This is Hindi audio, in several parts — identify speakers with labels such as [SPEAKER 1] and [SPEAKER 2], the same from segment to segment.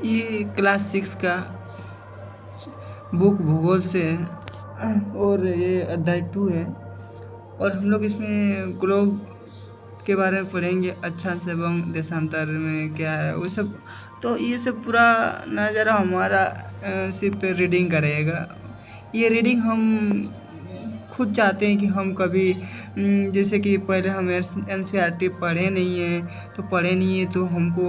[SPEAKER 1] ये क्लास 6 का बुक भूगोल से है और ये अध्याय 2 है और हम लोग इसमें ग्लोब के बारे में पढ़ेंगे, अक्षांश एवं देशांतर में क्या है वो सब। तो ये सब पूरा नज़ारा हमारा सिर्फ रीडिंग का रहेगा। ये रीडिंग हम खुद चाहते हैं कि हम कभी जैसे कि पहले हम एनसीईआरटी पढ़े नहीं हैं तो हमको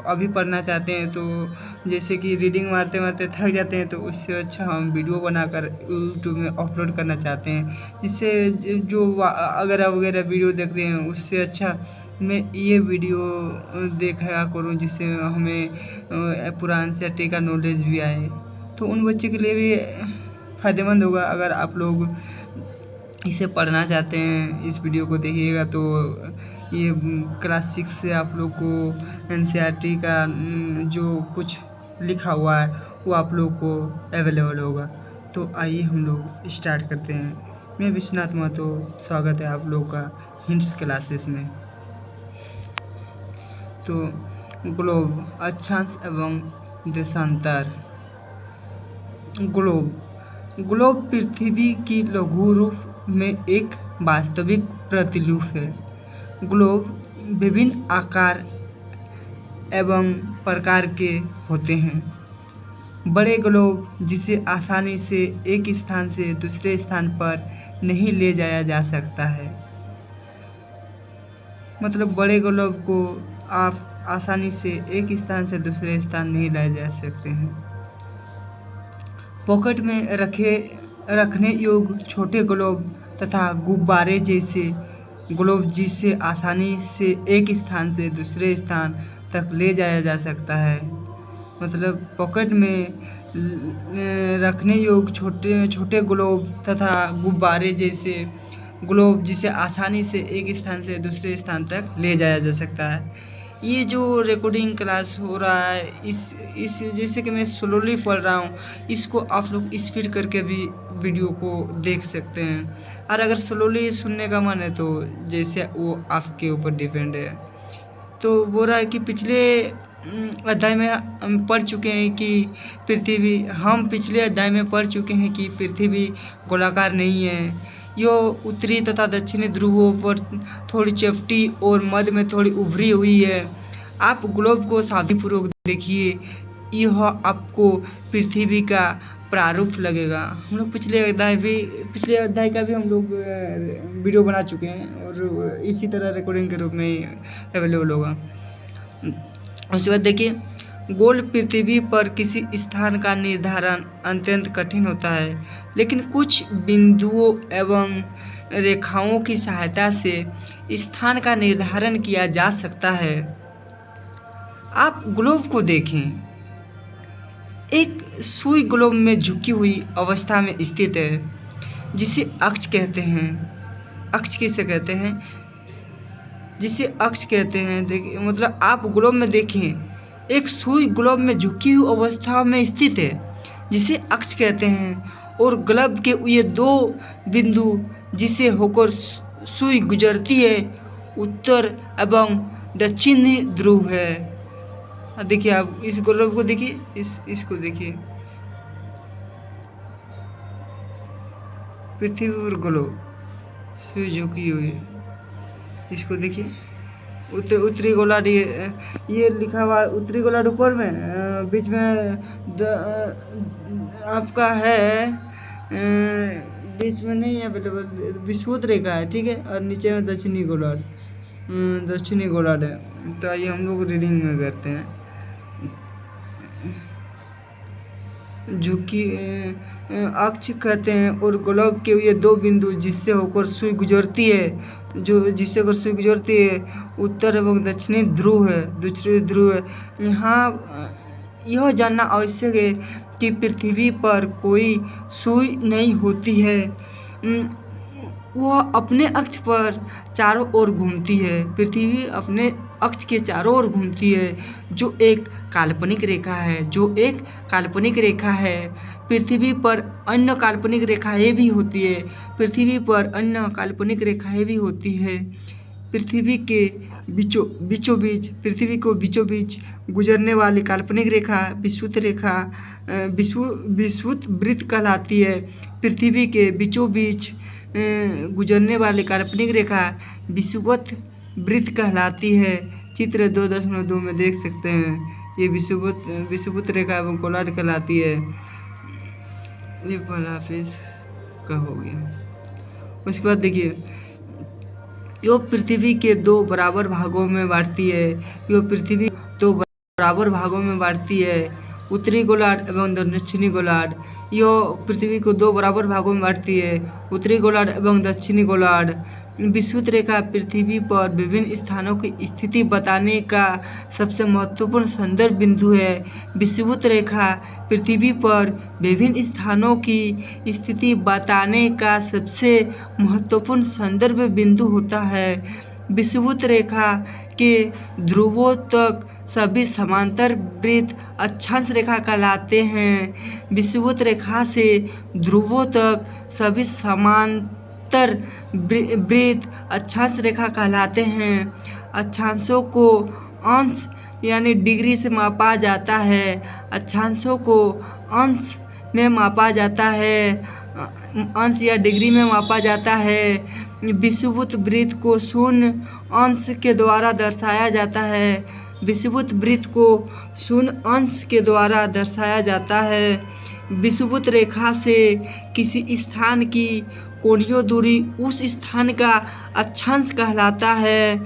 [SPEAKER 1] अभी पढ़ना चाहते हैं, तो जैसे कि रीडिंग मारते मारते थक जाते हैं, तो उससे अच्छा हम वीडियो बनाकर यूट्यूब में अपलोड करना चाहते हैं, जिससे जो अगर वगैरह वीडियो देख रहे हैं उससे अच्छा मैं ये वीडियो देखा करूँ, जिससे हमें पूरा एनसीईआरटी का नॉलेज भी आए। तो उन बच्चों के लिए भी फ़ायदेमंद होगा अगर आप लोग इसे पढ़ना चाहते हैं। इस वीडियो को देखिएगा तो ये क्लास 6 से आप लोग को एनसीईआरटी का जो कुछ लिखा हुआ है वो आप लोग को अवेलेबल होगा। तो आइए हम लोग स्टार्ट करते हैं। मैं विश्वनाथ महतो, स्वागत है आप लोग का हिंट्स क्लासेस में। तो ग्लोब, अक्षांश एवं देशांतर। ग्लोब पृथ्वी की लघु रूप में एक वास्तविक प्रतिरूप है। ग्लोब विभिन्न आकार एवं प्रकार के होते हैं। बड़े ग्लोब जिसे आसानी से एक स्थान से दूसरे स्थान पर नहीं ले जाया जा सकता है, मतलब बड़े ग्लोब को आप आसानी से एक स्थान से दूसरे स्थान नहीं लाए जा सकते हैं। पॉकेट में रखने योग्य छोटे ग्लोब तथा गुब्बारे जैसे ग्लोब जिसे आसानी से एक स्थान से दूसरे स्थान तक ले जाया जा सकता है, मतलब पॉकेट में रखने योग्य छोटे छोटे ग्लोब तथा गुब्बारे जैसे ग्लोब जिसे आसानी से एक स्थान से दूसरे स्थान तक ले जाया जा सकता है। ये जो रिकॉर्डिंग क्लास हो रहा है इस जैसे कि मैं स्लोली पढ़ रहा हूँ, इसको आप लोग स्पीड करके भी वीडियो को देख सकते हैं, और अगर स्लोली सुनने का मन है तो जैसे वो आपके ऊपर डिपेंड है। तो बोल रहा है कि पिछले अध्याय में हम पढ़ चुके हैं कि हम पिछले अध्याय में पढ़ चुके हैं कि पृथ्वी गोलाकार नहीं है। यह उत्तरी तथा दक्षिणी ध्रुवों पर थोड़ी चपटी और मध्य में थोड़ी उभरी हुई है। आप ग्लोब को सावधानीपूर्वक देखिए, यह आपको पृथ्वी का प्रारूप लगेगा। हम लोग पिछले अध्याय का भी हम लोग वीडियो बना चुके हैं और इसी तरह रिकॉर्डिंग के रूप में अवेलेबल होगा। उसके बाद देखिए, गोल पृथ्वी पर किसी स्थान का निर्धारण अत्यंत कठिन होता है, लेकिन कुछ बिंदुओं एवं रेखाओं की सहायता से स्थान का निर्धारण किया जा सकता है। आप ग्लोब को देखें, एक सुई ग्लोब में झुकी हुई अवस्था में स्थित है, जिसे अक्ष कहते हैं। अक्ष किसे कहते हैं? जिसे अक्ष कहते हैं। देखिए, मतलब आप ग्लोब में देखें, एक सुई ग्लोब में झुकी हुई अवस्था में स्थित है, जिसे अक्ष कहते हैं, और ग्लोब के ये दो बिंदु जिसे होकर सुई गुजरती है उत्तर एवं दक्षिणी ध्रुव है। देखिए, आप इस ग्लोब को देखिए, इसको देखिए, पृथ्वी पर ग्लोब सुई झुकी हुई है, इसको देखिए। उत्तरी गोलार्ध ये लिखा हुआ है, उत्तरी गोलार्ध ऊपर में, बीच में आपका है, बीच में नहीं अवेलेबल, विषुवत रेखा है, ठीक है, और नीचे में दक्षिणी गोलार्ध है। तो आइए हम लोग रीडिंग में करते हैं। झुकी अक्ष कहते हैं, और ग्लोब के ये दो बिंदु जिससे होकर सुई गुजरती है, जिससे होकर सुई गुजरती है उत्तर एवं दक्षिणी ध्रुव है, दूसरी ध्रुव है। यहाँ यह जानना आवश्यक है कि पृथ्वी पर कोई सुई नहीं होती है, वह अपने अक्ष पर चारों ओर घूमती है। पृथ्वी अपने अक्ष के चारों ओर घूमती है, जो एक काल्पनिक रेखा है। पृथ्वी पर अन्य काल्पनिक रेखाएं भी होती है। पृथ्वी के बीचों बीच, पृथ्वी को बीचों बीच गुजरने वाली काल्पनिक रेखा विषुवत रेखा विषुवत वृत्त कहलाती है। पृथ्वी के बीचों बीच गुजरने वाली काल्पनिक रेखा विषुवत वृत्त कहलाती है। चित्र 2.2 में देख सकते हैं, ये विषुवत रेखा एवं गोलार्ध कहलाती है। ये पहला फेज का हो गया। उसके बाद देखिए, यो पृथ्वी के दो बराबर भागों में बांटती है। यो पृथ्वी दो बराबर भागों में बांटती है, उत्तरी गोलार्ध एवं दक्षिणी गोलार्ध। यो पृथ्वी को दो बराबर भागों में बांटती है, उत्तरी गोलार्ध एवं दक्षिणी गोलार्ध। विषुवत रेखा पृथ्वी पर विभिन्न स्थानों की स्थिति बताने का सबसे महत्वपूर्ण संदर्भ बिंदु है। विषुवत रेखा पृथ्वी पर विभिन्न स्थानों की स्थिति बताने का सबसे महत्वपूर्ण संदर्भ बिंदु होता है। विषुवत रेखा के ध्रुवों तक सभी समांतर वृत्त अक्षांश रेखा कहलाते हैं। विषुवत रेखा से ध्रुवों तक सभी समांतर वृत्त अक्षांश रेखा कहलाते हैं। अक्षांशों को अंश यानी डिग्री से मापा जाता है। अक्षांशों को अंश में मापा जाता है, अंश या डिग्री में मापा जाता है। विषुवत वृत्त को शून्य अंश के द्वारा दर्शाया जाता है। विषुवत वृत्त को शून्य अंश के द्वारा दर्शाया जाता है। विषुवत रेखा से किसी स्थान की कोणीय दूरी उस स्थान का अक्षांश कहलाता है।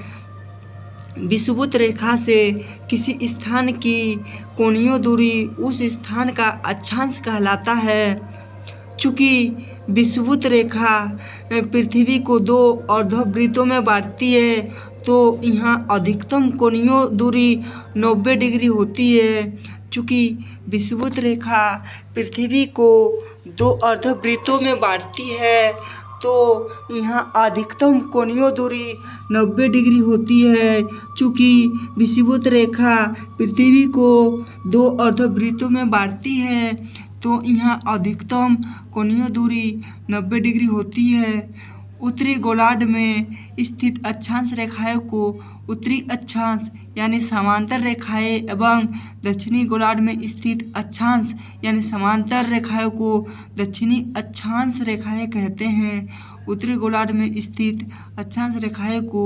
[SPEAKER 1] विषुवत रेखा से किसी स्थान की कोणीय दूरी उस स्थान का अक्षांश कहलाता है। चूँकि विषुवत रेखा पृथ्वी को दो अर्धवृत्तों में बांटती है, तो यहाँ अधिकतम कोणीय दूरी 90 डिग्री होती है। चूँकि विषुवत रेखा पृथ्वी को दो अर्धवृत्तों में बांटती है, तो यहाँ अधिकतम कोणीय दूरी 90 डिग्री होती है। चूँकि विषुवत रेखा पृथ्वी को दो अर्धवृत्तों में बांटती है, तो यहाँ अधिकतम कोणीय दूरी 90 डिग्री होती है। उत्तरी गोलार्ध में स्थित अक्षांश रेखाएं को उत्तरी अक्षांश यानी समांतर रेखाएं एवं दक्षिणी गोलार्ध में स्थित अक्षांश यानी समांतर रेखाएं को दक्षिणी अक्षांश रेखाएं कहते हैं। उत्तरी गोलार्ध में स्थित अक्षांश रेखाएं को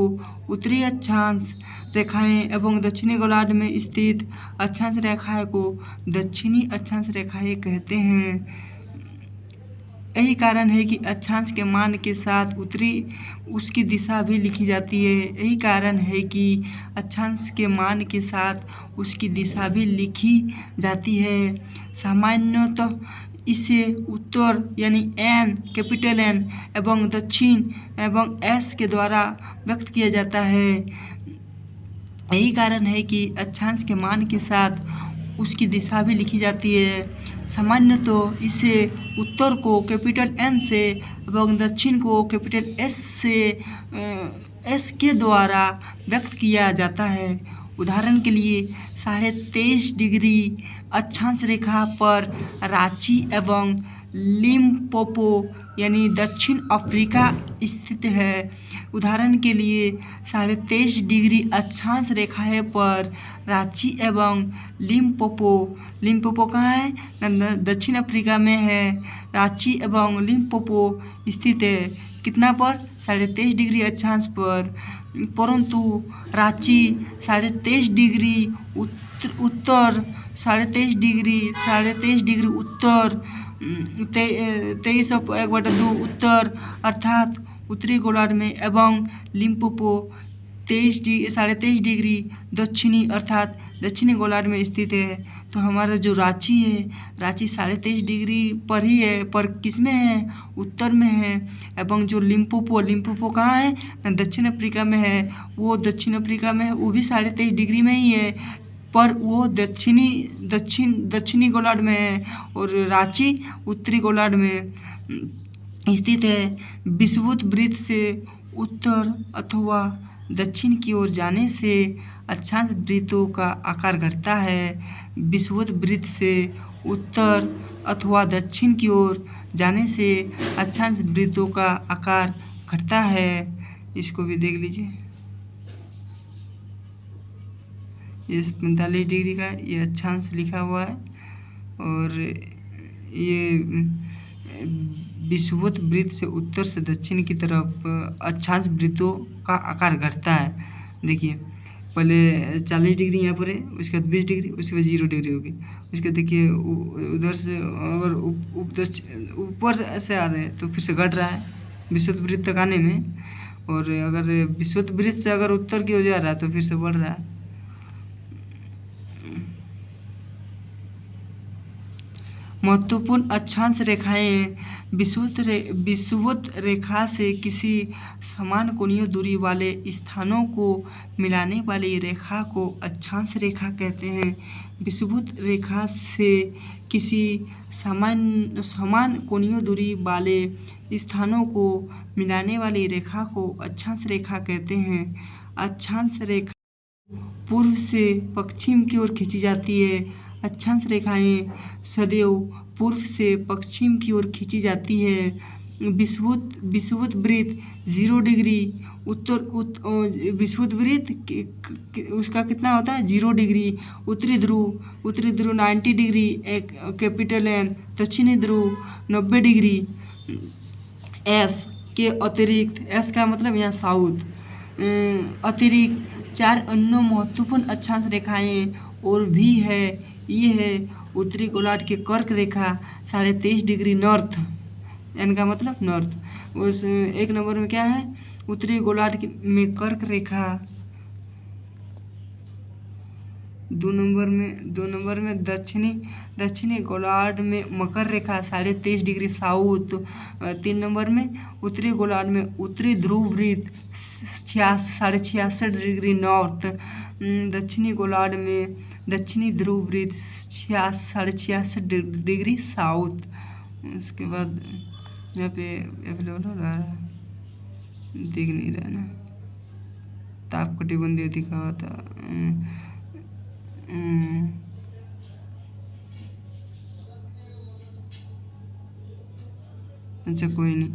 [SPEAKER 1] उत्तरी अक्षांश रेखाएं एवं दक्षिणी गोलार्ध में स्थित अक्षांश रेखाएं को दक्षिणी अक्षांश रेखाएं कहते हैं। यही कारण है कि अक्षांश के मान के साथ उत्तरी उसकी दिशा भी लिखी जाती है। यही कारण है कि अक्षांश के मान के साथ उसकी दिशा भी लिखी जाती है। सामान्यतः इसे उत्तर यानी एन, कैपिटल एन एवं दक्षिण एवं एस के द्वारा व्यक्त किया जाता है। यही कारण है कि अक्षांश के मान के साथ उसकी दिशा भी लिखी जाती है। सामान्यतः इसे उत्तर को कैपिटल एन से एवं दक्षिण को कैपिटल एस से एस के द्वारा व्यक्त किया जाता है। उदाहरण के लिए 23.5 डिग्री अक्षांश रेखा पर रांची एवं लिम्पोपो यानी दक्षिण अफ्रीका स्थित है। उदाहरण के लिए 23.5 डिग्री अक्षांश रेखाएं पर रांची एवं लिम्पोपो कहाँ है? दक्षिण अफ्रीका में है। रांची एवं लिम्पोपो स्थित है कितना पर? 23.5 डिग्री अक्षांश पर। परंतु रांची 23.5 डिग्री उत्तर 23.5 डिग्री उत्तर 23/2 उत्तर अर्थात उत्तरी गोलार्ध में एवं लिम्पोपो 23.5 डिग्री दक्षिणी अर्थात दक्षिणी गोलार्ध में स्थित है। तो हमारा जो रांची है, रांची 23.5 डिग्री पर ही है, पर किस में है? उत्तर में है। एवं जो लिम्पोपो कहाँ है? दक्षिण अफ्रीका में है। वो दक्षिण अफ्रीका में है, वो भी 23.5 डिग्री में ही है, पर वो दक्षिणी गोलार्ध में है और रांची उत्तरी गोलार्ध में स्थित है। विषुवत वृत्त से उत्तर अथवा दक्षिण की ओर जाने से अक्षांश वृत्तों का आकार घटता है। विषुवत वृत्त से उत्तर अथवा दक्षिण की ओर जाने से अक्षांश वृत्तों का आकार घटता है। इसको भी देख लीजिए। ये 45 डिग्री का ये अक्षांश लिखा हुआ है। और ये विषुवत वृत्त से उत्तर से दक्षिण की तरफ अक्षांश वृत्तों का आकार घटता है। देखिए पहले 40 डिग्री यहाँ पर है, उसके बाद 20 डिग्री, उसके बाद 0 डिग्री होगी। उसके देखिए उधर से अगर ऊपर से आ रहे हैं तो फिर से घट रहा है विषुवत वृत्त तक आने में, और अगर विषुवत वृत्त से अगर उत्तर की ओर जा रहा है तो फिर से बढ़ रहा है। महत्वपूर्ण अक्षांश रेखाएं विषुवत रेखा से किसी समान कोणीय दूरी वाले स्थानों को मिलाने वाली रेखा को अक्षांश रेखा कहते हैं। विषुवत रेखा से किसी समान कोणीय दूरी वाले स्थानों को मिलाने वाली रेखा को अक्षांश रेखा कहते हैं। अक्षांश रेखा पूर्व से पश्चिम की ओर खींची जाती है। अक्षांश रेखाएं सदैव पूर्व से पश्चिम की ओर खींची जाती है। विषुवत वृत्त 0 डिग्री विषुवत वृत्त उसका कितना होता है 0 डिग्री। उत्तरी ध्रुव 90 डिग्री कैपिटल एन। दक्षिणी ध्रुव 90 डिग्री। एस के अतिरिक्त, एस का मतलब यहाँ साउथ, अतिरिक्त 4 अन्य महत्वपूर्ण अक्षांश रेखाएं और भी है। ये है उत्तरी गोलार्ध के कर्क रेखा 23.5 डिग्री नॉर्थ, एन का मतलब नॉर्थ। उस 1 नंबर में क्या है, उत्तरी गोलार्ध में कर्क रेखा। 2 नंबर में दक्षिणी गोलार्ध में मकर रेखा 23.5 डिग्री साउथ। 3 नंबर में उत्तरी गोलार्ध में उत्तरी ध्रुव वृत्त 66.5 डिग्री नॉर्थ। दक्षिणी गोलार्ध में दक्षिणी ध्रुव वृत्त 66.5 डिग्री साउथ। उसके बाद यहाँ पे अवेलेबल हो रहा है, दिख नहीं रहा ना, ताप कटिबंधीय दिखा हुआ था। अच्छा कोई नहीं।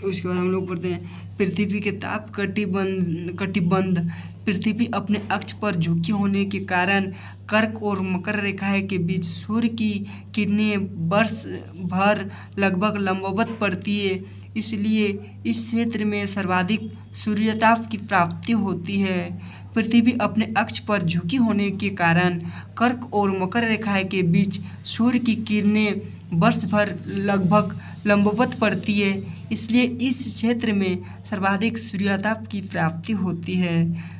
[SPEAKER 1] उसके बाद हम लोग पढ़ते हैं पृथ्वी के ताप कटिबंध। पृथ्वी अपने अक्ष पर झुकी होने के कारण कर्क और मकर रेखाएं के बीच सूर्य की किरणें वर्ष भर लगभग लंबवत पड़ती है। इसलिए इस क्षेत्र में सर्वाधिक सूर्यताप की प्राप्ति होती है। पृथ्वी अपने अक्ष पर झुकी होने के कारण कर्क और मकर रेखाएं के बीच सूर्य की किरणें वर्ष भर लगभग लंबवत पड़ती है। इसलिए इस क्षेत्र में सर्वाधिक सूर्यताप की प्राप्ति होती है।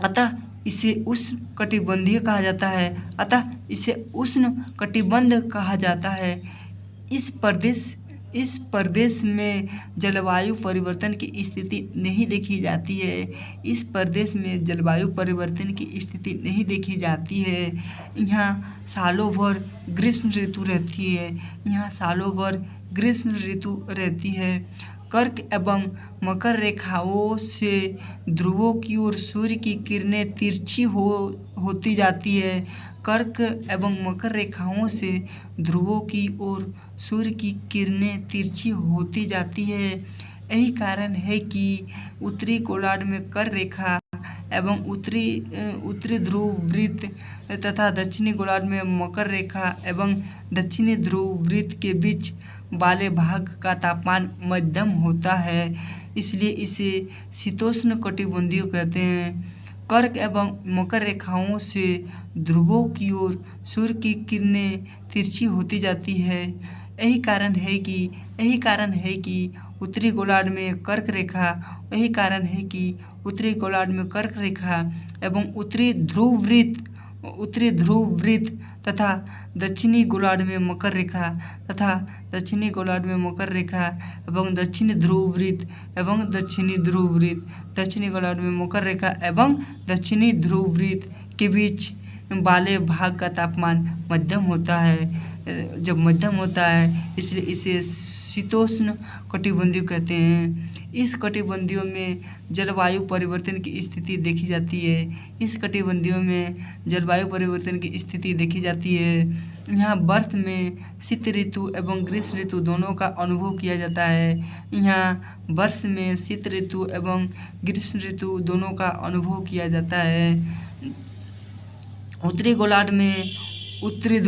[SPEAKER 1] अतः इसे उष्ण कटिबंधीय कहा जाता है। अतः इसे उष्ण कटिबंध कहा जाता है। इस प्रदेश में जलवायु परिवर्तन की स्थिति नहीं देखी जाती है। इस प्रदेश में जलवायु परिवर्तन की स्थिति नहीं देखी जाती है। यहाँ सालों भर ग्रीष्म ऋतु रहती है। यहाँ सालों भर ग्रीष्म ऋतु रहती है। कर्क एवं मकर रेखाओं से ध्रुवों की ओर सूर्य की किरणें तिरछी होती जाती है। कर्क एवं मकर रेखाओं से ध्रुवों की ओर सूर्य की किरणें तिरछी होती जाती है। यही कारण है कि उत्तरी गोलार्ध में कर्क रेखा एवं उत्तरी ध्रुव वृत्त तथा दक्षिणी गोलार्ध में मकर रेखा एवं दक्षिणी ध्रुव वृत्त के बीच वाले भाग का तापमान मध्यम होता है। इसलिए इसे शीतोष्ण कटिबंधीय कहते हैं। कर्क एवं मकर रेखाओं से ध्रुवों की ओर सूर्य की किरणें तिरछी होती जाती है। यही कारण है कि उत्तरी गोलार्ध में कर्क रेखा एवं उत्तरी ध्रुव वृत्त तथा दक्षिणी गोलार्ध में मकर रेखा एवं दक्षिणी ध्रुव वृत्त दक्षिणी गोलार्ध में मकर रेखा एवं दक्षिणी ध्रुव वृत्त के बीच वाले भाग का तापमान मध्यम होता है। जब मध्यम होता है इसलिए इसे शीतोष्ण कटिबंधीय कहते हैं। इस कटिबंधियों में जलवायु परिवर्तन की स्थिति देखी जाती है। यहाँ वर्ष में शीत ऋतु एवं ग्रीष्म ऋतु दोनों का अनुभव किया जाता है। उत्तरी गोलार्ध में उत्तरी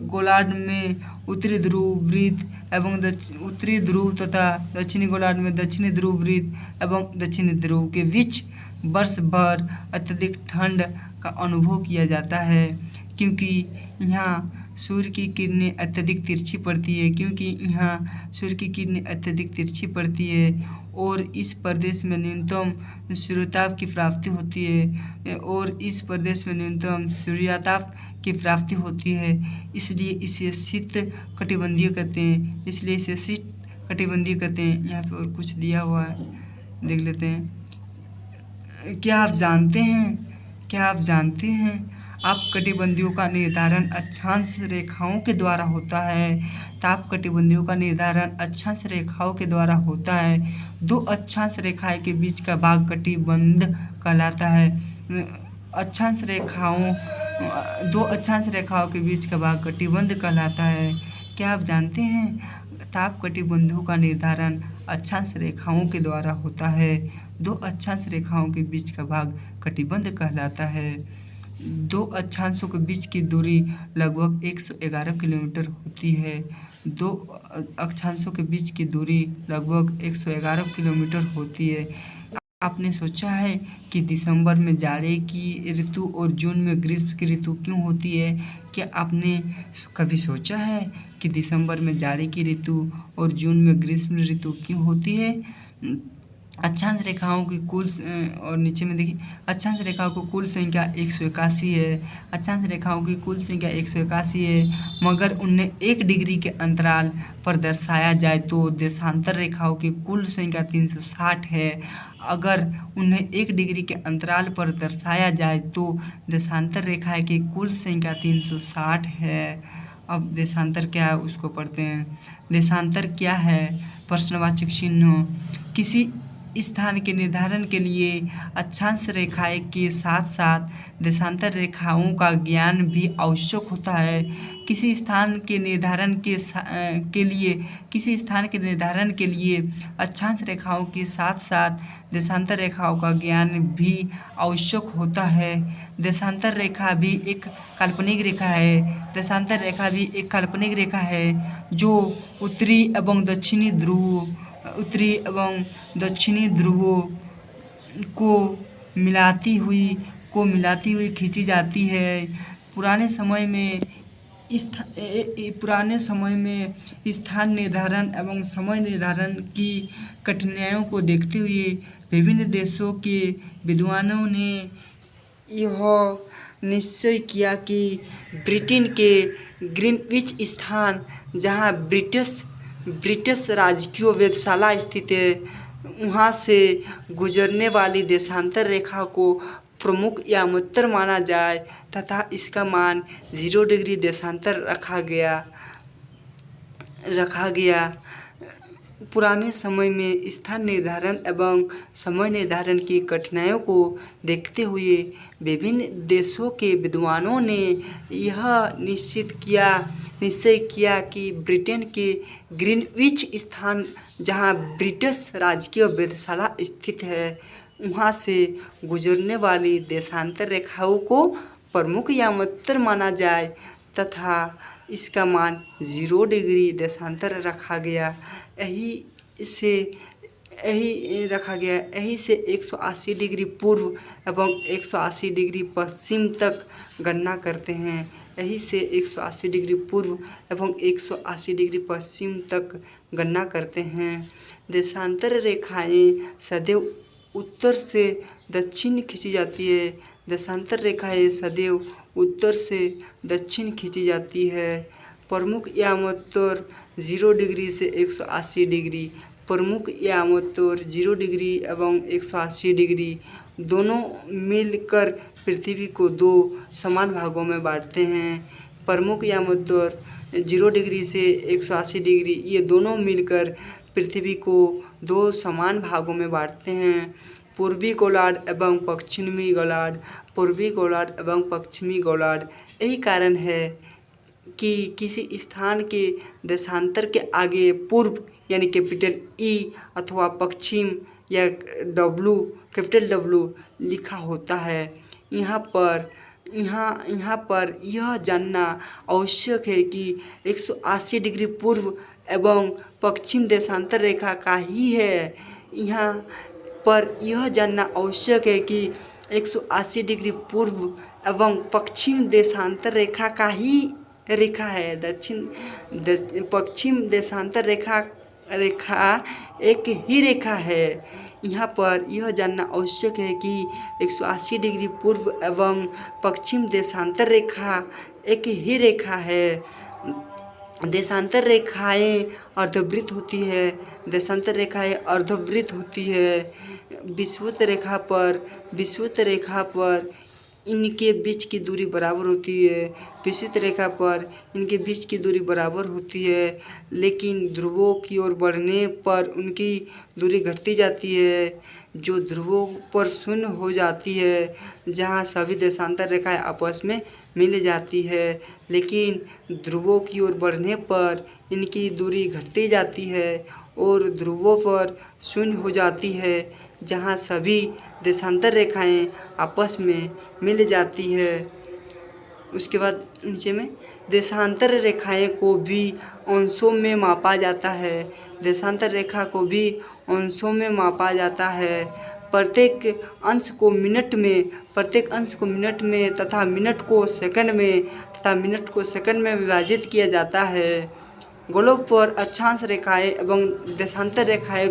[SPEAKER 1] गोलार्ध में उत्तरी ध्रुव वृत्त एवं उत्तरी ध्रुव तथा दक्षिणी गोलार्ध में दक्षिणी ध्रुव वृत्त एवं दक्षिणी ध्रुव के बीच वर्ष भर अत्यधिक ठंड का अनुभव किया जाता है, क्योंकि यहाँ सूर्य की किरणें अत्यधिक तिरछी पड़ती है और इस प्रदेश में न्यूनतम सूर्यताप की प्राप्ति होती है इसलिए इसे शीत कटिबंधीय कहते हैं यहाँ पे और कुछ दिया हुआ है, देख लेते हैं। क्या आप जानते हैं आप कटिबंधियों का निर्धारण अक्षांश रेखाओं के द्वारा होता है। ताप कटिबंधियों का निर्धारण अक्षांश रेखाओं के द्वारा होता है। दो अक्षांश रेखाएं के बीच का भाग कटिबंध कहलाता है। दो अक्षांश रेखाओं के बीच का भाग कटिबंध कहलाता है। क्या आप जानते हैं ताप कटिबंधों का निर्धारण अक्षांश रेखाओं के द्वारा होता है। दो अक्षांश रेखाओं के बीच का भाग कटिबंध कहलाता है। दो अक्षांशों के बीच की दूरी लगभग 111 किलोमीटर होती है। दो अक्षांशों के बीच की दूरी लगभग 111 किलोमीटर होती है। आपने सोचा है कि दिसंबर में जाड़े की ऋतु और जून में ग्रीष्म की ऋतु क्यों होती है? क्या आपने कभी सोचा है कि दिसंबर में जाड़े की ऋतु और जून में ग्रीष्म ऋतु क्यों होती है? अक्षांश रेखाओं की कुल और नीचे में देखिए अक्षांश रेखाओं की कुल संख्या 181 है। अक्षांश रेखाओं की कुल संख्या 181 है, मगर उन्हें 1 डिग्री के अंतराल पर दर्शाया जाए तो देशांतर रेखाओं की कुल संख्या 360 है। अगर उन्हें 1 डिग्री के अंतराल पर दर्शाया जाए तो देशांतर रेखाएं की कुल संख्या 360 है। अब देशांतर क्या है उसको पढ़ते हैं। देशांतर क्या है? प्रश्नवाचक चिन्ह। किसी स्थान के निर्धारण के लिए अक्षांश रेखाएं के साथ साथ देशांतर रेखाओं का ज्ञान भी आवश्यक होता है। किसी स्थान के निर्धारण के लिए अक्षांश रेखाओं के साथ साथ देशांतर रेखाओं का ज्ञान भी आवश्यक होता है। देशांतर रेखा भी एक काल्पनिक रेखा है जो उत्तरी एवं दक्षिणी ध्रुवों को मिलाती हुई खींची जाती है। पुराने समय में स्थान निर्धारण एवं समय निर्धारण की कठिनाइयों को देखते हुए विभिन्न देशों के विद्वानों ने यह निश्चय किया कि ब्रिटेन के ग्रीनविच स्थान, जहाँ ब्रिटिश राजकीय वेधशाला स्थित है, वहाँ से गुजरने वाली देशांतर रेखा को प्रमुख या महत्तर माना जाए तथा इसका मान 0 डिग्री देशांतर रखा गया। पुराने समय में स्थान निर्धारण एवं समय निर्धारण की कठिनाइयों को देखते हुए विभिन्न देशों के विद्वानों ने यह निश्चय किया कि ब्रिटेन के ग्रीनविच स्थान, जहाँ ब्रिटिश राजकीय वेधशाला स्थित है, वहाँ से गुजरने वाली देशांतर रेखाओं को प्रमुख या महत्तर माना जाए तथा इसका मान 0 डिग्री देशांतर रखा गया। यही से 180 डिग्री पूर्व एवं 180 डिग्री पश्चिम तक गणना करते हैं। यही से 180 डिग्री पूर्व एवं 180 डिग्री पश्चिम तक गणना करते हैं। देशांतर रेखाएं सदैव उत्तर से दक्षिण खींची जाती है। देशांतर रेखाएं सदैव उत्तर से दक्षिण खींची जाती है। प्रमुख या महत्तर 0 डिग्री से 180 डिग्री। प्रमुख या महत्तर 0 डिग्री एवं 180 डिग्री दोनों मिलकर पृथ्वी को 2 समान भागों में बांटते हैं। प्रमुख या महत्तर 0 डिग्री से 180 डिग्री ये दोनों मिलकर पृथ्वी को 2 समान भागों में बांटते हैं, पूर्वी गोलार्ध एवं पश्चिमी गोलार्ध। यही कारण है कि किसी स्थान के देशांतर के आगे पूर्व यानी कैपिटल E अथवा पश्चिम या कैपिटल W लिखा होता है। यहाँ पर यहाँ पर यह जानना आवश्यक है कि 180 डिग्री पूर्व एवं पश्चिम देशांतर रेखा का ही है। यहाँ पर यह जानना आवश्यक है कि 180 डिग्री पूर्व एवं पश्चिम देशांतर रेखा का ही रेखा है। पश्चिम देशांतर रेखा एक ही रेखा है। यहाँ पर यह जानना आवश्यक है कि 180 डिग्री पूर्व एवं पश्चिम देशांतर रेखा एक ही रेखा है। देशांतर रेखाएं अर्धवृत्त होती है। देशांतर रेखाएं अर्धवृत्त होती है। विषुवत रेखा पर इनके बीच की दूरी बराबर होती है। विषुवत रेखा पर इनके बीच की दूरी बराबर होती है, लेकिन ध्रुवों की ओर बढ़ने पर उनकी दूरी घटती जाती है, जो ध्रुवों पर शून्य हो जाती है, जहाँ सभी देशांतर रेखाएं आपस में मिल जाती है। लेकिन ध्रुवों की ओर बढ़ने पर इनकी दूरी घटती जाती है और ध्रुवों पर शून्य हो जाती है, जहाँ सभी देशांतर रेखाएं आपस में मिल जाती है। उसके बाद नीचे में देशांतर रेखाएं को भी अंशों में मापा जाता है। देशांतर रेखा को भी अंशों में मापा जाता है। प्रत्येक अंश को मिनट में तथा मिनट को सेकंड में विभाजित किया जाता है। गोलों पर अक्षांश रेखाएं एवं देशांतर रेखाएं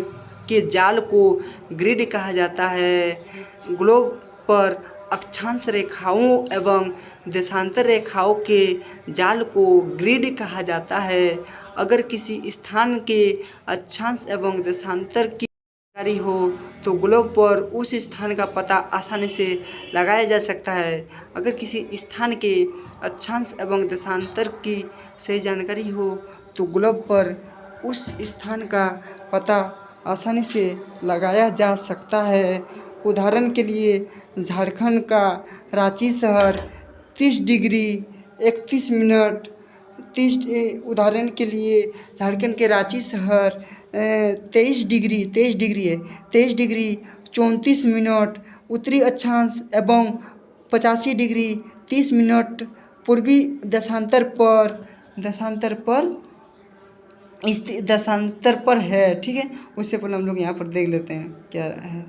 [SPEAKER 1] के जाल को ग्रिड कहा जाता है। ग्लोब पर अक्षांश रेखाओं एवं देशांतर रेखाओं के जाल को ग्रिड कहा जाता है। अगर किसी स्थान के अक्षांश एवं देशांतर की जानकारी हो तो ग्लोब पर उस स्थान का पता आसानी से लगाया जा सकता है। अगर किसी स्थान के अक्षांश एवं देशांतर की सही जानकारी हो तो ग्लोब पर उस स्थान का पता आसानी से लगाया जा सकता है। उदाहरण के लिए झारखंड का रांची शहर 30 डिग्री 31 मिनट 30 उदाहरण के लिए झारखंड के रांची शहर 23 डिग्री 34 मिनट उत्तरी अक्षांश एवं 85 डिग्री 30 मिनट पूर्वी देशांतर पर है। ठीक है, उससे पहले हम लोग यहाँ पर देख लेते हैं क्या है।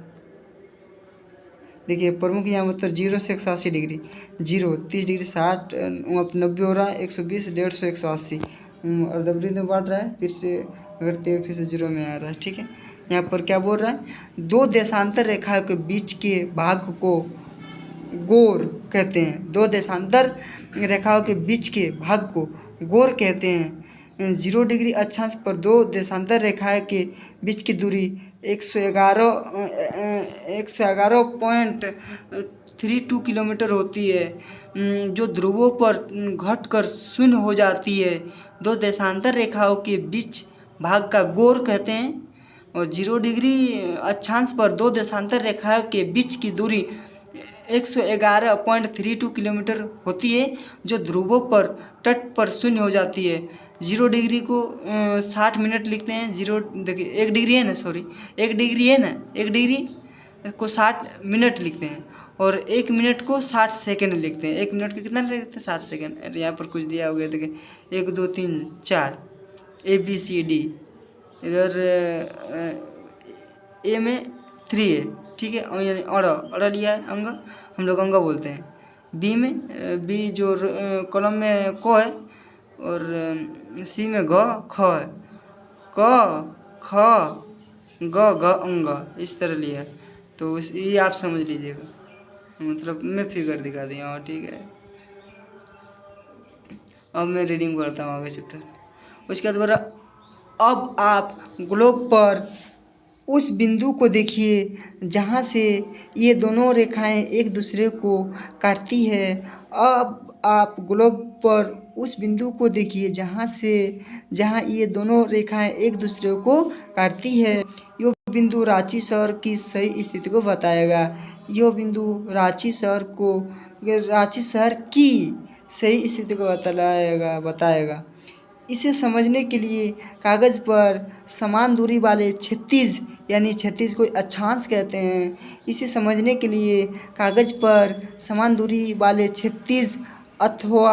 [SPEAKER 1] देखिए प्रमुख यहाँ मतलब 0 से 180 डिग्री, 0 30 डिग्री 60 90 हो रहा है, 120 150 180 अर्धवृत्त में बांट रहा है, फिर से घटते हुए फिर से 0 में आ रहा है। ठीक है, यहाँ पर क्या बोल रहा है, दो देशांतर रेखाओं के बीच के भाग को गोर कहते हैं। दो देशांतर रेखाओं के बीच के भाग को गोर कहते हैं। 0 डिग्री अक्षांश पर दो देशांतर रेखाएं के बीच की दूरी 111.32 किलोमीटर होती है, जो ध्रुवों पर घटकर शून्य हो जाती है। दो देशांतर रेखाओं के बीच भाग का गोर कहते हैं। और 0 डिग्री अक्षांश पर दो देशांतर रेखाओं के बीच की दूरी 111.32 किलोमीटर होती है, जो ध्रुवों पर तट पर शून्य हो जाती है। 0 डिग्री को 60 मिनट लिखते हैं। 0 देखिए 1 डिग्री है ना, 1 डिग्री को 60 मिनट लिखते हैं और 1 मिनट को 60 सेकंड लिखते हैं। 1 मिनट को कितना लिखते हैं, 60 सेकंड। अरे यहाँ पर कुछ दिया हो गया, देखिए 1 2 3 4 ABCD, इधर ए में 3 है। ठीक है, और यानी अड़ लिया है, अंग हम लोग अंग बोलते हैं। बी में बी जो कॉलम में को है और सी में ग ख है, क ख ग अंग इस तरह लिया है। तो ये आप समझ लीजिएगा, मतलब मैं फिगर दिखा दिया। और ठीक है, अब मैं रीडिंग करता हूँ आगे चैप्टर। उसके बाद अब आप ग्लोब पर उस बिंदु को देखिए जहाँ से ये दोनों रेखाएं एक दूसरे को काटती है। अब आप ग्लोब पर उस बिंदु को देखिए जहाँ ये दोनों रेखाएं एक दूसरे को काटती है। यह बिंदु रांची शहर की सही स्थिति को बताएगा। यह बिंदु रांची शहर की सही स्थिति को बताएगा। इसे समझने के लिए कागज़ पर समान दूरी वाले क्षितिज यानी क्षितिज को अक्षांश कहते हैं। इसे समझने के लिए कागज़ पर समान दूरी वाले क्षितिज अथवा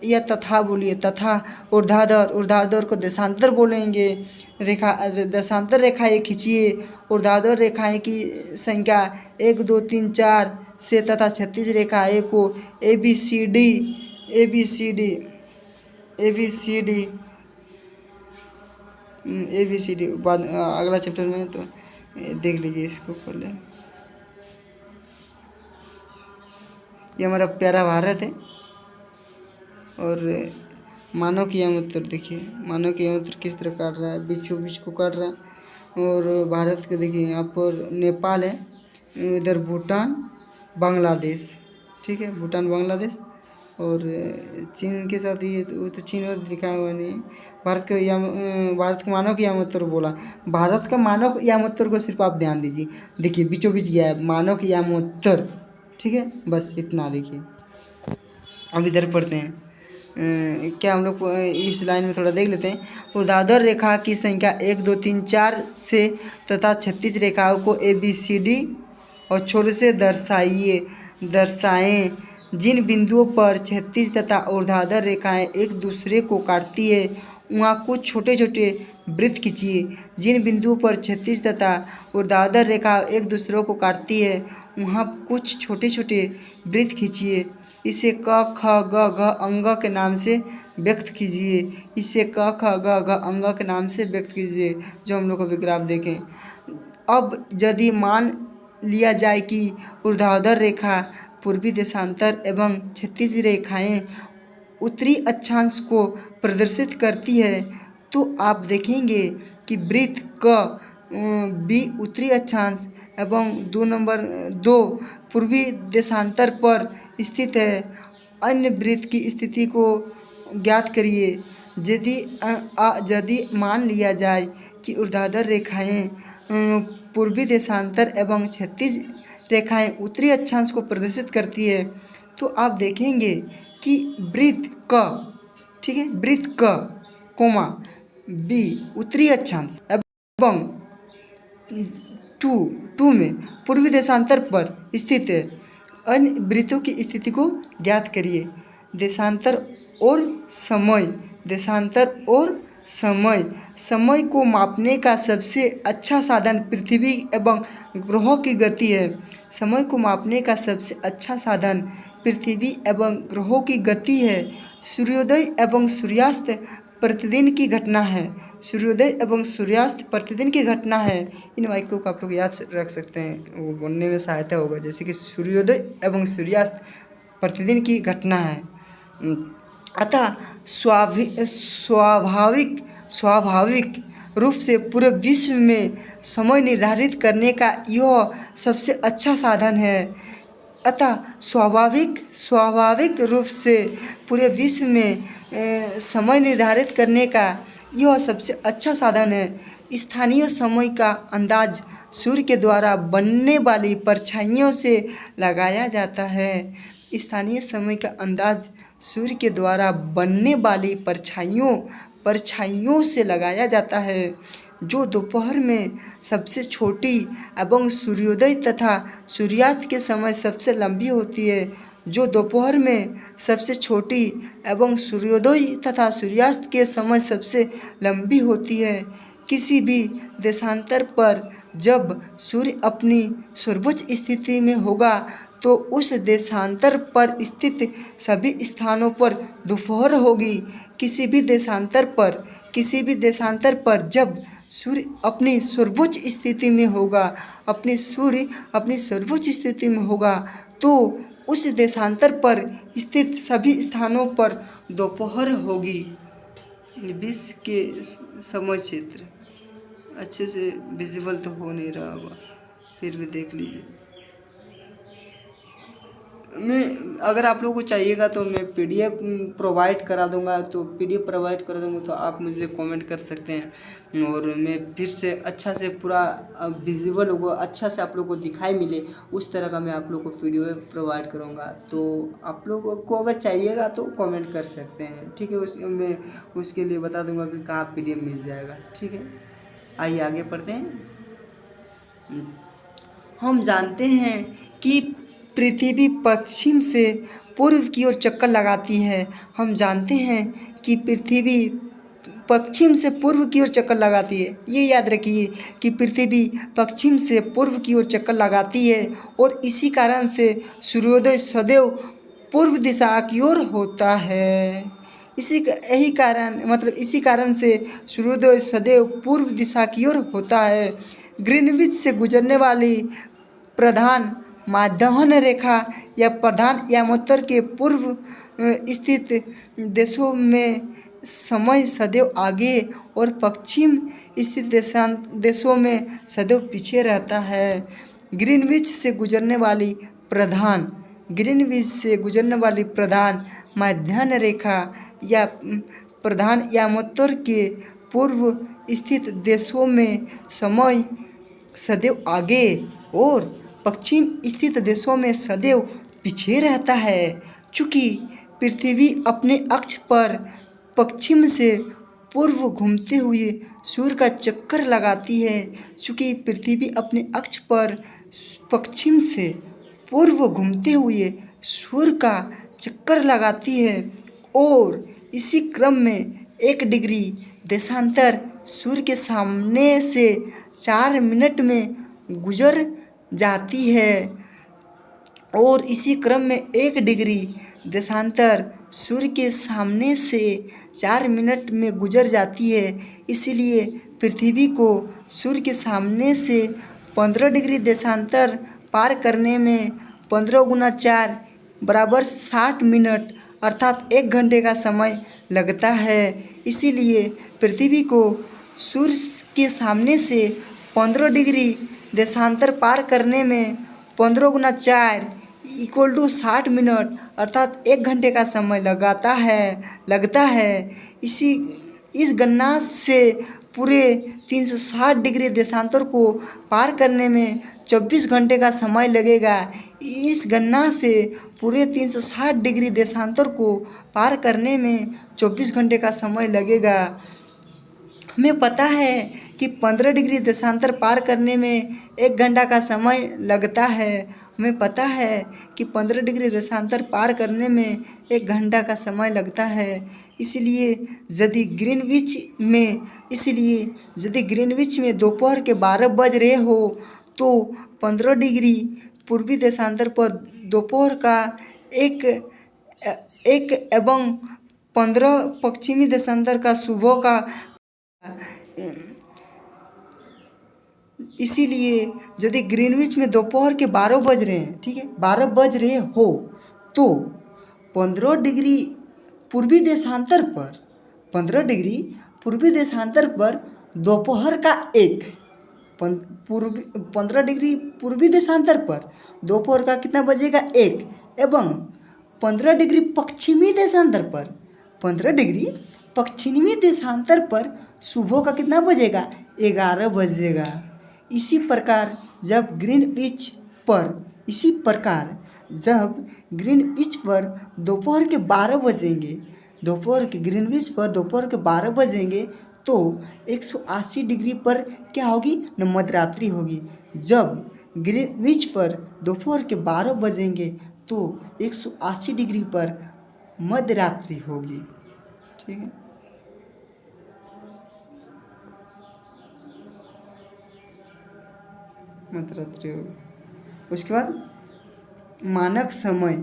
[SPEAKER 1] या तथा बोलिए तथा ऊर्ध्वाधर को देशांतर बोलेंगे। रेखा देशांतर रेखाएँ खींचिए। ऊर्ध्वाधर रेखाएँ की संख्या 1 2 3 4 से तथा क्षैतिज रेखाएँ को A B C D A B C D A B C D A B C D बाद अगला चैप्टर में तो देख लीजिए इसको पहले। ये हमारा प्यारा भारत है और मानव की यम उत्तर देखिए, मानव की यम उत्तर किस तरह काट रहा है, बीचों बीच को काट रहा है। और भारत के देखिए यहाँ पर नेपाल है, इधर भूटान बांग्लादेश, ठीक है, भूटान बांग्लादेश। और चीन के साथ ये वो तो चीन और दिखाया हुआ नहीं है। भारत का मानव की याम उत्तर बोला, भारत का मानव याम उत्तर को सिर्फ आप ध्यान दीजिए। देखिए बीचों बीच गया है मानव की याम उत्तर, ठीक है, बस इतना देखिए। अब इधर पढ़ते हैं क्या हम लोग इस लाइन में थोड़ा देख लेते हैं। ऊर्ध्वाधर रेखा की संख्या 1 2 3 4 से तथा 36 रेखाओं को ए बी सी डी और छोर से दर्शाएं। जिन बिंदुओं पर 36 तथा ऊर्ध्वाधर रेखाएं एक दूसरे को काटती है वहाँ कुछ छोटे छोटे वृत्त खींचिए। जिन बिंदुओं पर 36 तथा ऊर्ध्वाधर रेखा एक दूसरे को काटती है वहाँ कुछ छोटे छोटे वृत्त खींचिए। इसे क ख ग घ अंग के नाम से व्यक्त कीजिए। इसे क ख ग घ अंग के नाम से व्यक्त कीजिए, जो हम लोग अभी ग्राफ देखें। अब यदि मान लिया जाए कि ऊर्ध्वाधर रेखा पूर्वी देशांतर एवं क्षैतिज रेखाएं उत्तरी अक्षांश को प्रदर्शित करती है, तो आप देखेंगे कि वृत्त क बी उत्तरी अक्षांश एवं 2 पूर्वी देशांतर पर स्थित है। अन्य वृत्त की स्थिति को ज्ञात करिए। यदि मान लिया जाए कि ऊर्ध्वाधर रेखाएं पूर्वी देशांतर एवं क्षैतिज रेखाएं उत्तरी अक्षांश को प्रदर्शित करती है, तो आप देखेंगे कि वृत्त क, ठीक है, वृत्त क कोमा बी उत्तरी अक्षांश एवं 2 में पूर्वी देशांतर पर स्थित है। अन्य वृत्तों की स्थिति को ज्ञात करिए। देशांतर और समय को मापने का सबसे अच्छा साधन पृथ्वी एवं ग्रहों की गति है। समय को मापने का सबसे अच्छा साधन पृथ्वी एवं ग्रहों की गति है। सूर्योदय एवं सूर्यास्त प्रतिदिन की घटना है। सूर्योदय एवं सूर्यास्त प्रतिदिन की घटना है। इन वाक्यों को आप लोग याद रख सकते हैं, वो बोलने में सहायता होगा। जैसे कि सूर्योदय एवं सूर्यास्त प्रतिदिन की घटना है। अतः स्वाभाविक रूप से पूरे विश्व में समय निर्धारित करने का यह सबसे अच्छा साधन है। अतः स्वाभाविक रूप से पूरे विश्व में समय निर्धारित करने का यह सबसे अच्छा साधन है। स्थानीय समय का अंदाज सूर्य के द्वारा बनने वाली परछाइयों से लगाया जाता है। स्थानीय समय का अंदाज सूर्य के द्वारा बनने वाली परछाइयों से लगाया जाता है, जो दोपहर में सबसे छोटी एवं सूर्योदय तथा सूर्यास्त के समय सबसे लंबी होती है। जो दोपहर में सबसे छोटी एवं सूर्योदय तथा सूर्यास्त के समय सबसे लंबी होती है। किसी भी देशांतर पर जब सूर्य अपनी सर्वोच्च स्थिति में होगा तो उस देशांतर पर स्थित सभी स्थानों पर दोपहर होगी। किसी भी देशांतर पर जब सूर्य अपनी सर्वोच्च स्थिति में होगा तो उस देशांतर पर स्थित सभी स्थानों पर दोपहर होगी। विश्व के समय क्षेत्र अच्छे से विजिबल तो हो नहीं रहा होगा, फिर भी देख लीजिए। मैं अगर आप लोगों को चाहिएगा तो मैं पीडीएफ प्रोवाइड करा दूंगा, तो पीडीएफ प्रोवाइड कर दूंगा तो आप मुझे कमेंट कर सकते हैं और मैं फिर से अच्छा से पूरा विजिबल होगा, अच्छा से आप लोग को दिखाई मिले उस तरह का मैं आप लोग को वीडियो प्रोवाइड करूंगा। तो आप लोगों को अगर चाहिएगा तो कमेंट कर सकते हैं, ठीक है। मैं उसके लिए बता दूंगा कि कहाँ पीडीएफ मिल जाएगा, ठीक है। आइए आगे पढ़ते हैं। हम जानते हैं कि पृथ्वी पश्चिम से पूर्व की ओर चक्कर लगाती है। हम जानते हैं कि पृथ्वी पश्चिम से पूर्व की ओर चक्कर लगाती है। ये याद रखिए कि पृथ्वी पश्चिम से पूर्व की ओर चक्कर लगाती है और इसी कारण से सूर्योदय सदैव पूर्व दिशा की ओर होता है। इसी कारण से सूर्योदय सदैव पूर्व दिशा की ओर होता है। ग्रीनविच से गुजरने वाली प्रधान माध्याह्न रेखा या प्रधान यामोत्तर के पूर्व स्थित देशों में समय सदैव आगे और पश्चिम स्थित देशों में सदैव पीछे रहता है। ग्रीनविच से गुजरने वाली प्रधान माध्याह्न रेखा या प्रधान यामोत्तर के पूर्व स्थित देशों में समय सदैव आगे और पश्चिम स्थित देशों में सदैव पीछे रहता है। चूँकि पृथ्वी अपने अक्ष पर पश्चिम से पूर्व घूमते हुए सूर्य का चक्कर लगाती है। चूँकि पृथ्वी अपने अक्ष पर पश्चिम से पूर्व घूमते हुए सूर्य का चक्कर लगाती है और इसी क्रम में 1 डिग्री देशांतर सूर्य के सामने से 4 मिनट में गुजर जाती है और इसी क्रम में 1 डिग्री देशांतर सूर्य के सामने से 4 मिनट में गुजर जाती है। इसलिए पृथ्वी को सूर्य के सामने से 15 डिग्री देशांतर पार करने में 15 गुना 4 बराबर 60 मिनट अर्थात 1 घंटे का समय लगता है। इसीलिए पृथ्वी को सूर्य के सामने से 15 डिग्री देशांतर पार करने में 15 गुना 4 = 60 मिनट अर्थात 1 घंटे का समय लगता है। इस गणना से पूरे 360 डिग्री देशांतर को पार करने में 24 घंटे का समय लगेगा। इस गणना से पूरे 360 डिग्री देशांतर को पार करने में 24 घंटे का समय लगेगा। हमें पता है कि 15 डिग्री देशांतर पार करने में 1 घंटा का समय लगता है। हमें पता है कि 15 डिग्री देशांतर पार करने में 1 घंटा का समय लगता है। इसलिए यदि ग्रीनविच में दोपहर के 12 बज रहे हो तो 15 डिग्री पूर्वी देशांतर पर दोपहर का एक एवं 15 पश्चिमी देशांतर का सुबह का। इसीलिए यदि ग्रीनविच में दोपहर के 12 बज रहे हैं, ठीक है, 12 बज रहे हो तो 15 डिग्री पूर्वी देशांतर पर दोपहर का 15 डिग्री पूर्वी देशांतर पर दोपहर का कितना बजेगा 1 एवं 15 डिग्री पश्चिमी देशांतर पर सुबह का कितना बजेगा 11 बजेगा। इसी प्रकार जब ग्रीनविच पर दोपहर के 12 बजेंगे तो 180 डिग्री पर क्या होगी न मध्यरात्रि होगी। जब ग्रीनविच पर दोपहर के 12 बजेंगे तो 180 डिग्री पर मध्यरात्रि होगी, ठीक है। मध्यरात्रि होगी। उसके बाद मानक समय।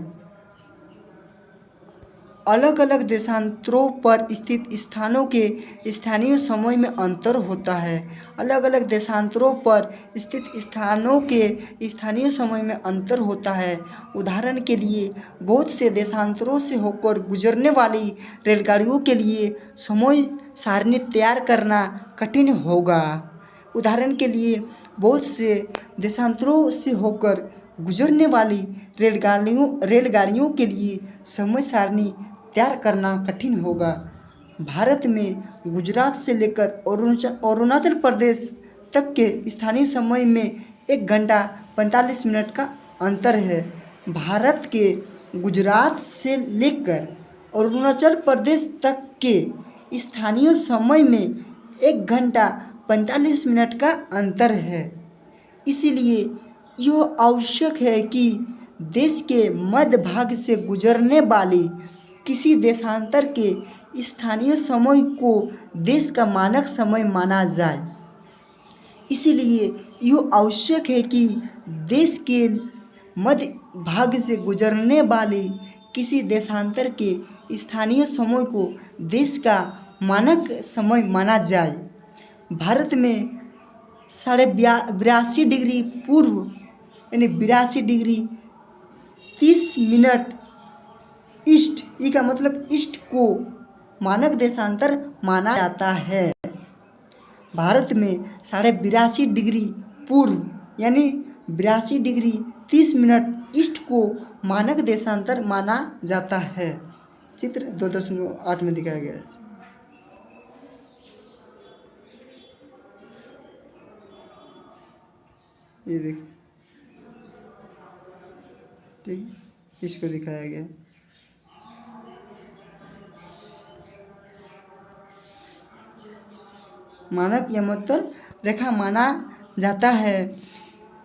[SPEAKER 1] अलग अलग देशांतरों पर स्थित स्थानों के स्थानीय समय में अंतर होता है। अलग अलग देशांतरों पर स्थित स्थानों के स्थानीय समय में अंतर होता है। उदाहरण के लिए बहुत से देशांतरों से होकर गुजरने वाली रेलगाड़ियों के लिए समय सारणी तैयार करना कठिन होगा। उदाहरण के लिए बहुत से देशांतरों से होकर गुजरने वाली रेलगाड़ियों के लिए समय सारणी तैयार करना कठिन होगा। भारत में गुजरात से लेकर अरुणाचल प्रदेश तक के स्थानीय समय में 1 घंटा 45 मिनट का अंतर है। भारत के गुजरात से लेकर अरुणाचल प्रदेश तक के स्थानीय समय में 1 घंटा 45 मिनट का अंतर है। इसलिए यह आवश्यक है कि देश के मध्य भाग से गुजरने वाली किसी देशांतर के स्थानीय समय को देश का मानक समय माना जाए। इसलिए यह आवश्यक है कि देश के मध्य भाग से गुजरने वाले किसी देशांतर के स्थानीय समय को देश का मानक समय माना जाए। भारत में 82.5 डिग्री पूर्व यानी 82 डिग्री 30 मिनट ईस्ट, ई का मतलब ईस्ट को मानक देशांतर माना जाता है। भारत में 82.5 डिग्री पूर्व यानी 82 डिग्री 30 मिनट ईस्ट को मानक देशांतर माना जाता है। चित्र 2.8 में दिखाया गया है। ये देख, ठीक, इसको दिखाया गया। मानक या मतलब रेखा माना जाता है।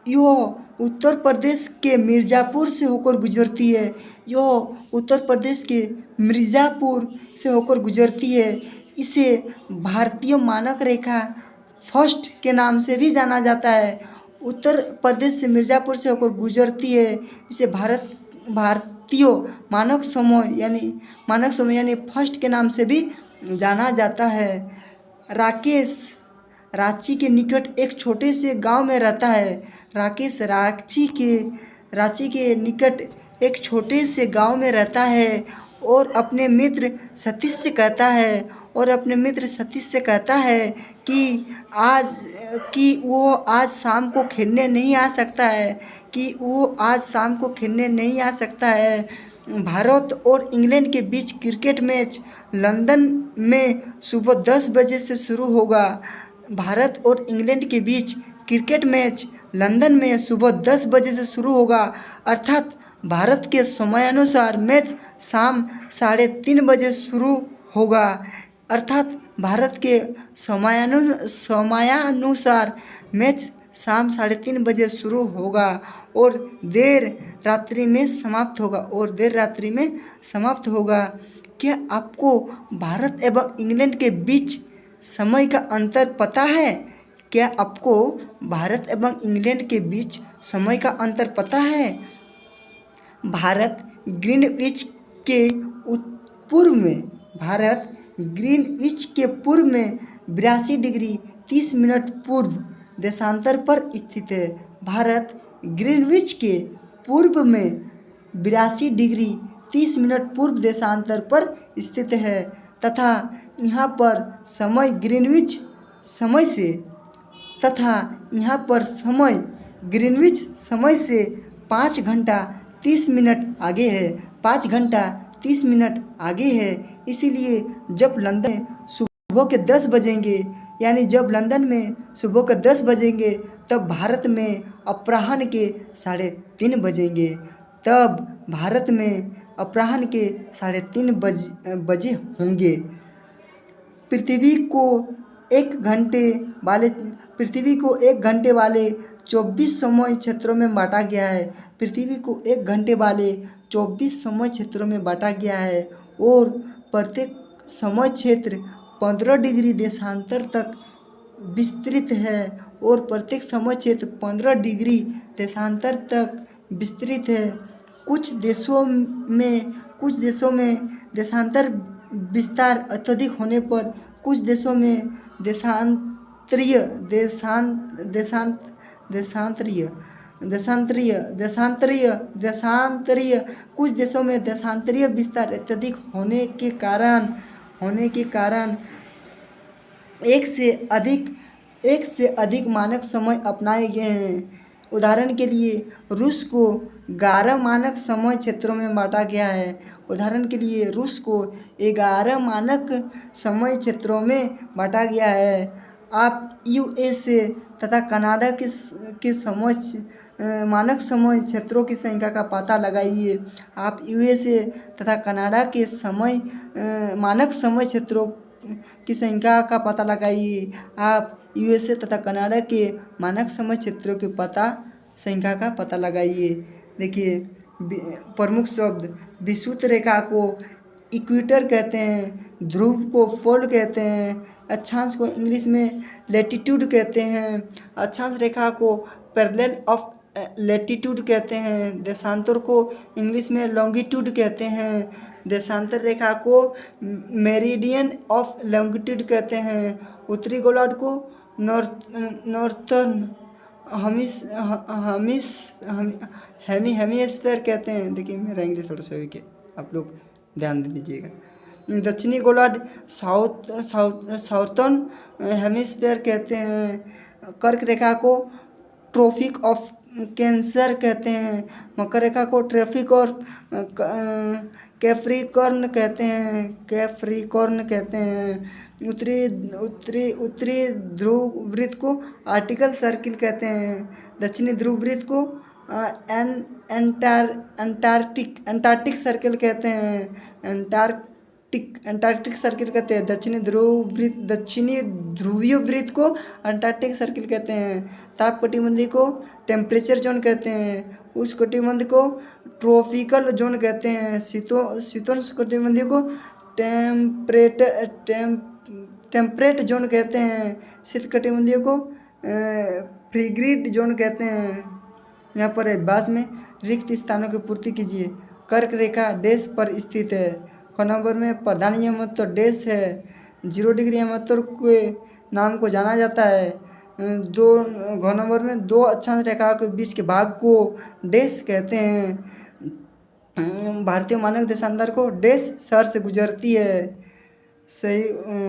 [SPEAKER 1] यह उत्तर प्रदेश के मिर्ज़ापुर से होकर गुजरती है। यह उत्तर प्रदेश के मिर्ज़ापुर से होकर गुजरती है। इसे भारतीय मानक रेखा फर्स्ट के नाम से भी जाना जाता है। उत्तर प्रदेश से मिर्ज़ापुर से होकर गुजरती है। इसे भारतीय मानक समय यानी फर्स्ट के नाम से भी जाना जाता है। राकेश रांची के निकट एक छोटे से गांव में रहता है। राकेश रांची के निकट एक छोटे से गांव में रहता है और अपने मित्र सतीश से कहता है कि वो आज शाम को खेलने नहीं आ सकता है। भारत और इंग्लैंड के बीच क्रिकेट मैच लंदन में सुबह 10 बजे से शुरू होगा। भारत और इंग्लैंड के बीच क्रिकेट मैच लंदन में सुबह 10 बजे से शुरू होगा, अर्थात भारत के समयानुसार मैच शाम 3:30 बजे शुरू होगा। अर्थात भारत के समयानुसार मैच शाम 3:30 बजे शुरू होगा और देर रात्रि में समाप्त होगा। क्या आपको भारत एवं इंग्लैंड के बीच समय का अंतर पता है? भारत ग्रीनविच के पूर्व में 82 डिग्री 30 मिनट पूर्व देशांतर पर स्थित है। भारत ग्रीनविच के पूर्व में 82 डिग्री 30 मिनट पूर्व देशांतर पर स्थित है तथा यहाँ पर समय ग्रीनविच समय से 5 घंटा 30 मिनट आगे है। इसीलिए जब लंदन में सुबह के 10 बजेंगे तब भारत में अपराह्न के 3:30 बजेंगे। बजे होंगे। पृथ्वी को 1 घंटे वाले 24 समय क्षेत्रों में बांटा गया है। और प्रत्येक समय क्षेत्र 15 डिग्री देशांतर तक विस्तृत है। कुछ देशों में देशांतर विस्तार अत्यधिक होने पर कुछ देशों में देशांतरीय विस्तार अत्यधिक होने के कारण एक से अधिक मानक समय अपनाए गए हैं। उदाहरण के लिए रूस को 11 मानक समय क्षेत्रों में बांटा गया है। उदाहरण के लिए रूस को 11 मानक समय क्षेत्रों में बांटा गया है। आप यूएसए तथा कनाडा के मानक समय क्षेत्रों की संख्या का पता लगाइए। आप यूएसए तथा कनाडा के मानक समय क्षेत्रों की संख्या का पता लगाइए। आप यूएसए तथा कनाडा के मानक समय क्षेत्रों के संख्या का पता लगाइए। देखिए प्रमुख शब्द, विषुवत रेखा को इक्वेटर कहते हैं, ध्रुव को पोल कहते हैं, अक्षांश को इंग्लिश में लैटिट्यूड कहते हैं, अक्षांश रेखा को पैरेलल ऑफ लैटिट्यूड कहते हैं, देशांतर को इंग्लिश में लॉन्गिट्यूड कहते हैं, देशांतर रेखा को मेरिडियन ऑफ लॉन्गिट्यूड कहते हैं, उत्तरी गोलार्ध को नॉर्थर्न हेमिस्फीयर कहते हैं। देखिए मेरा इंग्लिश थोड़ा सा वीक है, आप लोग ध्यान दे दीजिएगा। दक्षिणी गोलार्ध साउथर्न हेमिस्फीयर कहते हैं। कर्क रेखा को ट्रॉपिक ऑफ कैंसर कहते हैं। मकर रेखा को ट्रॉपिक और कैप्रिकॉर्न कहते हैं। उत्तरी ध्रुव वृत्त को आर्टिकल सर्किल कहते हैं। दक्षिणी ध्रुव वृत्त को अंटार्कटिक सर्किल कहते हैं। अंटार्कटिक सर्किल कहते हैं। दक्षिणी ध्रुवीय वृत्त को अंटार्कटिक सर्किल कहते हैं। ताप कटिबंधी को टेम्परेचर जोन कहते हैं। उष्ण कटिबंध को ट्रॉपिकल जोन कहते हैं। शीतोष्ण कटिबंधी को टेम्परेट जोन कहते हैं। शीत कटिबंधीय को फ्रीग्रीड जोन कहते हैं। यहाँ पर बास में रिक्त स्थानों की पूर्ति कीजिए। कर्क रेखा डैश पर स्थित है। ख नंबर में प्रधान यमत्व डैश है। 0 डिग्री यमत्व के नाम को जाना जाता है। घ नंबर में 2 अक्षांश रेखाओं के बीच के भाग को डैश कहते हैं। भारतीय मानक देशांतर को डैश शहर से गुजरती है। सही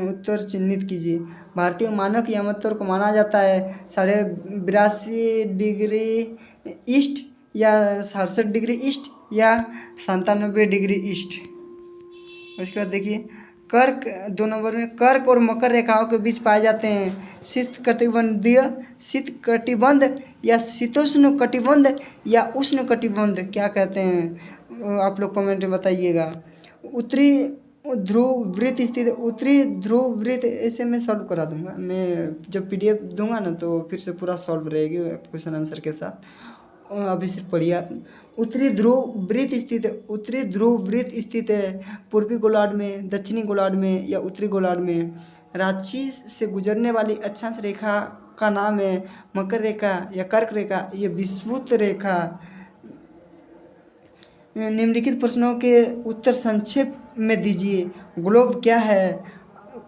[SPEAKER 1] उत्तर चिन्हित कीजिए। भारतीय मानक यमत्व को माना जाता है 82.5 डिग्री ईस्ट या 67 डिग्री ईस्ट या 97 डिग्री ईस्ट। उसके बाद देखिए कर्क 2 नंबर में कर्क और मकर रेखाओं के बीच पाए जाते हैं। शीत कटिबंध या शीतोष्ण कटिबंध या उष्ण कटिबंध क्या कहते हैं, आप लोग कमेंट में बताइएगा। उत्तरी ध्रुव वृत्त स्थित उत्तरी ध्रुव वृत्त, ऐसे मैं सॉल्व करा दूंगा। मैं जब पीडीएफ दूंगा ना तो फिर से पूरा सॉल्व रहेगी क्वेश्चन आंसर के साथ। अभी सिर्फ पढ़िए आप। उत्तरी ध्रुव वृत्त स्थित है पूर्वी गोलार्ध में, दक्षिणी गोलार्ध में या उत्तरी गोलार्ध में। रांची से गुजरने वाली अक्षांश रेखा का नाम है मकर रेखा या कर्क रेखा। ये विषुवत रेखा। निम्नलिखित प्रश्नों के उत्तर संक्षेप में दीजिए। ग्लोब क्या है?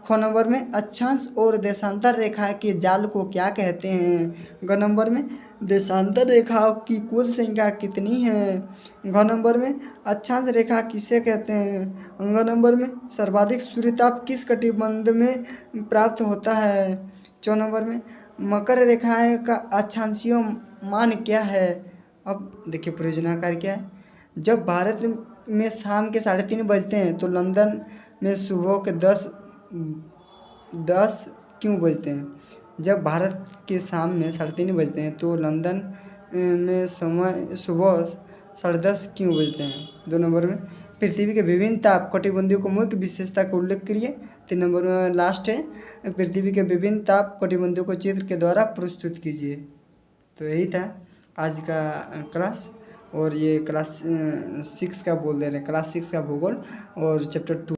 [SPEAKER 1] ख नंबर में अक्षांश और देशांतर रेखा के जाल को क्या कहते हैं? ग नंबर में देशांतर रेखाओं की कुल संख्या कितनी है? घ नंबर में अक्षांश रेखा किसे कहते हैं? ग नंबर में सर्वाधिक सूर्यताप किस कटिबंध में प्राप्त होता है? च नंबर में मकर रेखा का अक्षांशीय मान क्या है? अब देखिए प्रयोजनाकार क्या है। जब भारत में शाम के 3:30 बजते हैं तो लंदन में सुबह के 10 क्यों बजते हैं? जब भारत के शाम में 3:30 बजते हैं तो लंदन में समय सुबह 10:30 क्यों बजते हैं? 2 नंबर में पृथ्वी के विभिन्न ताप कटिबंधियों को मुख्य विशेषता का उल्लेख करिए। 3 नंबर में लास्ट है, पृथ्वी के विभिन्न ताप कटिबंधियों को चित्र के द्वारा प्रस्तुत कीजिए। तो यही था आज का क्लास। और ये क्लास 6 का बोल दे रहे हैं, क्लास 6 का भूगोल और चैप्टर 2।